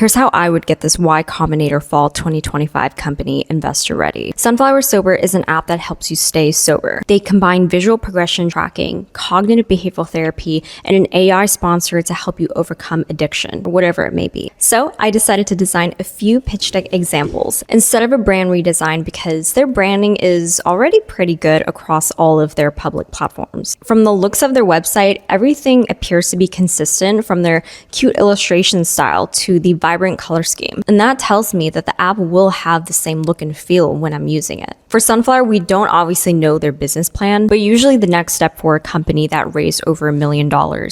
Here's how I would get this Y Combinator Fall 2025 company investor ready. Sunflower Sober is an app that helps you stay sober. They combine visual progression tracking, cognitive behavioral therapy, and an AI sponsor to help you overcome addiction, or whatever it may be. So I decided to design a few pitch deck examples instead of a brand redesign because their branding is already pretty good across all of their public platforms. From the looks of their website, everything appears to be consistent from their cute illustration style to the vibrant color scheme. And that tells me that the app will have the same look and feel when I'm using it. For Sunflower, we don't obviously know their business plan, but usually the next step for a company that raised over $1 million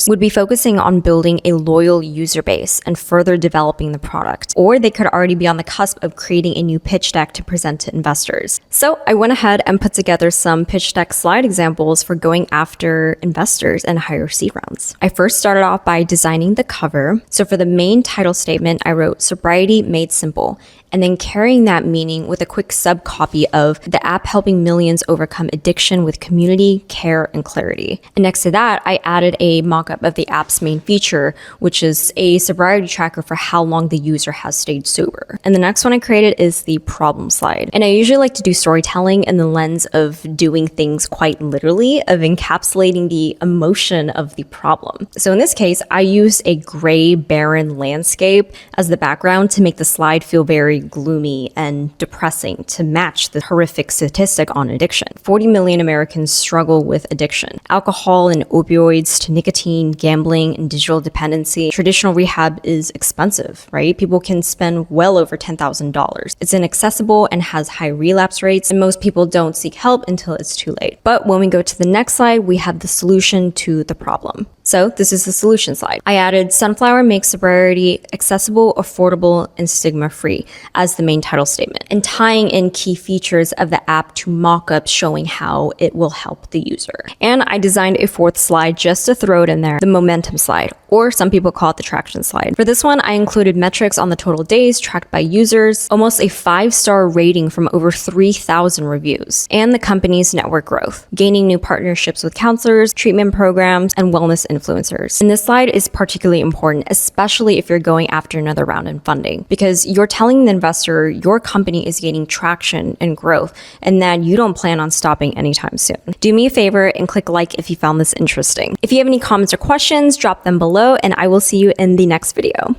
would be focusing on building a loyal user base and further developing the product. Or they could already be on the cusp of creating a new pitch deck to present to investors. So I went ahead and put together some pitch deck slide examples for going after investors and higher seed rounds. I first started off by designing the cover. So for the main title statement, I wrote "Sobriety Made Simple," and then carrying that meaning with a quick sub copy of the app helping millions overcome addiction with community, care, and clarity. And next to that, I added a mock-up of the app's main feature, which is a sobriety tracker for how long the user has stayed sober. And the next one I created is the problem slide. And I usually like to do storytelling in the lens of doing things quite literally, of encapsulating the emotion of the problem. So in this case, I used a gray, barren landscape as the background to make the slide feel very gloomy and depressing to match the horrific statistic on addiction. 40 million Americans struggle with addiction. Alcohol and opioids to nicotine, gambling, and digital dependency. Traditional rehab is expensive, right? People can spend well over $10,000. It's inaccessible and has high relapse rates, and most people don't seek help until it's too late. But when we go to the next slide, we have the solution to the problem. So this is the solution slide. I added Sunflower makes sobriety accessible, affordable, and stigma-free as the main title statement, and tying in key features of the app to mock-ups showing how it will help the user. And I designed a fourth slide just to throw it in there, the momentum slide, or some people call it the traction slide. For this one, I included metrics on the total days tracked by users, almost a 5-star rating from over 3,000 reviews, and the company's network growth, gaining new partnerships with counselors, treatment programs, and wellness influencers. And this slide is particularly important, especially if you're going after another round in funding, because you're telling the investor your company is gaining traction and growth and that you don't plan on stopping anytime soon. Do me a favor and click like if you found this interesting. If you have any comments or questions, drop them below and I will see you in the next video.